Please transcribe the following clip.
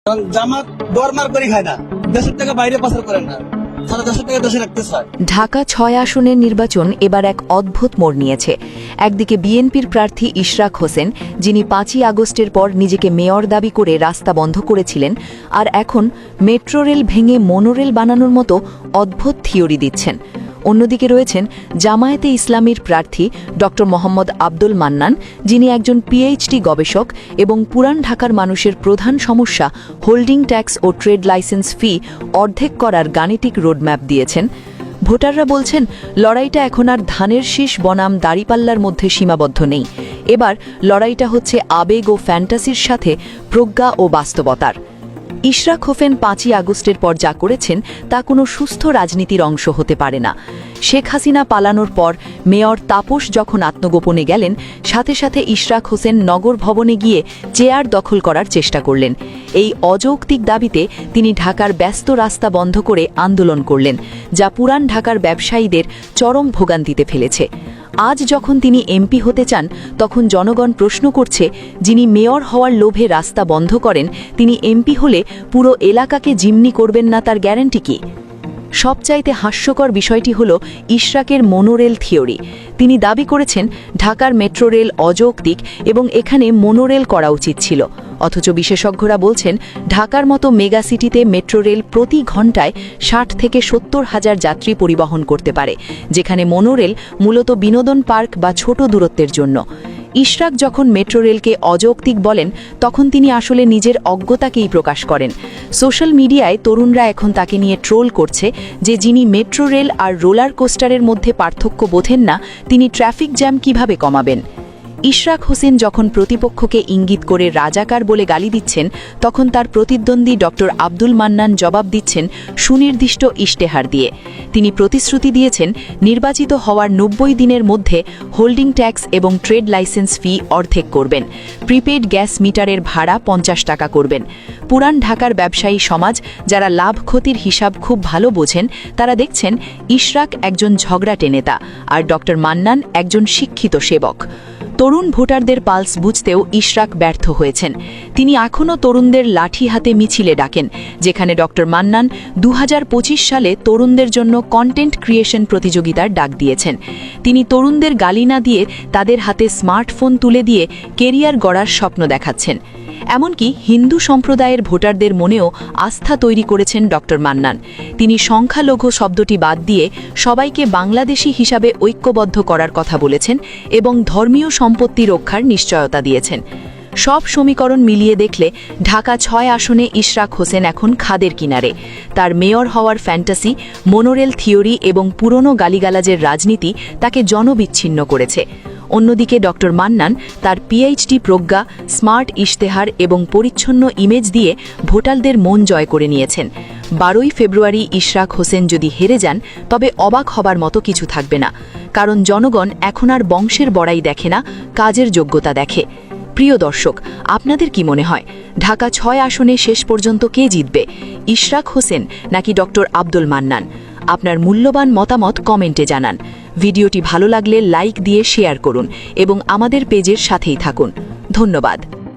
কারণ জামাত দরমার করে খায় না, দেশের টাকা বাইরে পাচার করেন না, সারা দেশের টাকা দেশে রাখতে চায়। ঢাকা ৬ আসনের নির্বাচন এবার এক অদ্ভুত মোড় নিয়েছে। একদিকে বিএনপির প্রার্থী ইশরাক হোসেন, যিনি ৫ই আগস্টের পর নিজেকে মেয়র দাবি করে রাস্তা বন্ধ করেছিলেন, আর এখন মেট্রো রেল ভেঙে মনোরেল বানানোর মতো অদ্ভুত থিওরি দিচ্ছেন। অন্যদিকে রয়েছেন জামায়াতে ইসলামীর প্রার্থী ড মোহাম্মদ আব্দুল মান্নান, যিনি একজন পিএইচডি গবেষক এবং পুরান ঢাকার মানুষের প্রধান সমস্যা হোল্ডিং ট্যাক্স ও ট্রেড লাইসেন্স ফি অর্ধেক করার গাণিতিক রোডম্যাপ দিয়েছেন। ভোটাররা বলছেন লড়াইটা এখন আর ধানের শীষ বনাম দাড়িপাল্লার মধ্যে সীমাবদ্ধ নেই। এবার লড়াইটা হচ্ছে আবেগ ও ফ্যান্টাসির সাথে প্রজ্ঞা ও বাস্তবতার। ইশরাক হোসেন ৫ই আগস্টের পর যা করেছেন তা কোনো সুস্থ রাজনীতির অংশ হতে পারে না। শেখ হাসিনা পালানোর পর মেয়র তাপস যখন আত্মগোপনে গেলেন, সাথে সাথে ইশরাক হোসেন নগর ভবনে গিয়ে চেয়ার দখল করার চেষ্টা করলেন। এই অযৌক্তিক দাবিতে তিনি ঢাকার ব্যস্ত রাস্তা বন্ধ করে আন্দোলন করলেন, যা পুরান ঢাকার ব্যবসায়ীদের চরম ভোগান্তিতে ফেলেছে। আজ যখন তিনি এমপি হতে চান, তখন জনগণ প্রশ্ন করছে, যিনি মেয়র হওয়ার লোভে রাস্তা বন্ধ করেন, তিনি এমপি হলে পুরো এলাকাকে জিম্মি করবেন না, তার গ্যারান্টি কি? সবচাইতে হাস্যকর বিষয়টি হল ইশরাকের মনোরেল থিওরি। তিনি দাবি করেছেন ঢাকার মেট্রো রেল অযৌক্তিক এবং এখানে মনোরেল করা উচিত ছিল। অথচ বিশেষজ্ঞরা বলছেন ঢাকার মতো মেগা সিটিতে মেট্রো রেল প্রতি ঘণ্টায় ৬০ থেকে ৭০ হাজার যাত্রী পরিবহন করতে পারে, যেখানে মনোরেল মূলত বিনোদন পার্ক বা ছোট দূরত্বের জন্য। ইশরাক যখন মেট্রো রেলকে অযৌক্তিক বলেন, তখন তিনি আসলে নিজের অজ্ঞতাকেই প্রকাশ করেন। সোশ্যাল মিডিয়ায় তরুণরা এখন তাকে নিয়ে ট্রোল করছে যে যিনি মেট্রো রেল আর রোলার কোস্টারের মধ্যে পার্থক্য বোঝেন না, তিনি ট্রাফিক জ্যাম কিভাবে কমাবেন। ইশরাক হোসেন যখন প্রতিপক্ষকে ইঙ্গিত করে রাজাকার বলে গালি দিচ্ছেন, তখন তার প্রতিদ্বন্দ্বী ড আব্দুল মান্নান জবাব দিচ্ছেন সুনির্দিষ্ট ইশতেহার দিয়ে। তিনি প্রতিশ্রুতি দিয়েছেন নির্বাচিত হওয়ার ৯০ দিনের মধ্যে হোল্ডিং ট্যাক্স এবং ট্রেড লাইসেন্স ফি অর্ধেক করবেন, প্রিপেড গ্যাস মিটারের ভাড়া ৫০ টাকা করবেন। পুরান ঢাকার ব্যবসায়ী সমাজ, যারা লাভ ক্ষতির হিসাব খুব ভালো বোঝেন, তারা দেখছেন ইশরাক একজন ঝগড়াটে নেতা আর ড মান্নান একজন শিক্ষিত সেবক। তরুণ ভোটারদের পালস বুঝতেও ইশরাক ব্যর্থ হয়েছেন। তিনি এখনও তরুণদের লাঠি হাতে মিছিলে ডাকেন, যেখানে ড মান্নান ২০২৫ সালে তরুণদের জন্য কন্টেন্ট ক্রিয়েশন প্রতিযোগিতার ডাক দিয়েছেন। তিনি তরুণদের গালি না দিয়ে তাদের হাতে স্মার্টফোন তুলে দিয়ে কেরিয়ার গড়ার স্বপ্ন দেখাচ্ছেন। এমনকি হিন্দু সম্প্রদায়ের ভোটারদের মনেও আস্থা তৈরি করেছেন ড মান্নান। তিনি সংখ্যালঘু শব্দটি বাদ দিয়ে সবাইকে বাংলাদেশি হিসাবে ঐক্যবদ্ধ করার কথা বলেছেন এবং ধর্মীয় সম্পত্তি রক্ষার নিশ্চয়তা দিয়েছেন। সব সমীকরণ মিলিয়ে দেখলে ঢাকা ৬ আসনে ইশরাক হোসেন এখন খাদের কিনারে। তার মেয়র হওয়ার ফ্যান্টাসি, মনোরেল থিওরি এবং পুরনো গালিগালাজের রাজনীতি তাকে জনবিচ্ছিন্ন করেছে। অন্যদিকে ড মান্নান তার পিএইচডি প্রজ্ঞা, স্মার্ট ইশতেহার এবং পরিচ্ছন্ন ইমেজ দিয়ে ভোটারদের মন জয় করে নিয়েছেন। ১২ই ফেব্রুয়ারি ইশরাক হোসেন যদি হেরে যান, তবে অবাক হবার মতো কিছু থাকবে না, কারণ জনগণ এখন আর বংশের বড়াই দেখে না, কাজের যোগ্যতা দেখে। প্রিয় দর্শক, আপনাদের কি মনে হয় ঢাকা ৬ আসনে শেষ পর্যন্ত কে জিতবে, ইশরাক হোসেন নাকি ড আব্দুল মান্নান? আপনার মূল্যবান মতামত কমেন্টে জানান। ভিডিওটি ভালো লাগলে লাইক দিয়ে শেয়ার করুন এবং আমাদের পেজের সাথেই থাকুন। ধন্যবাদ।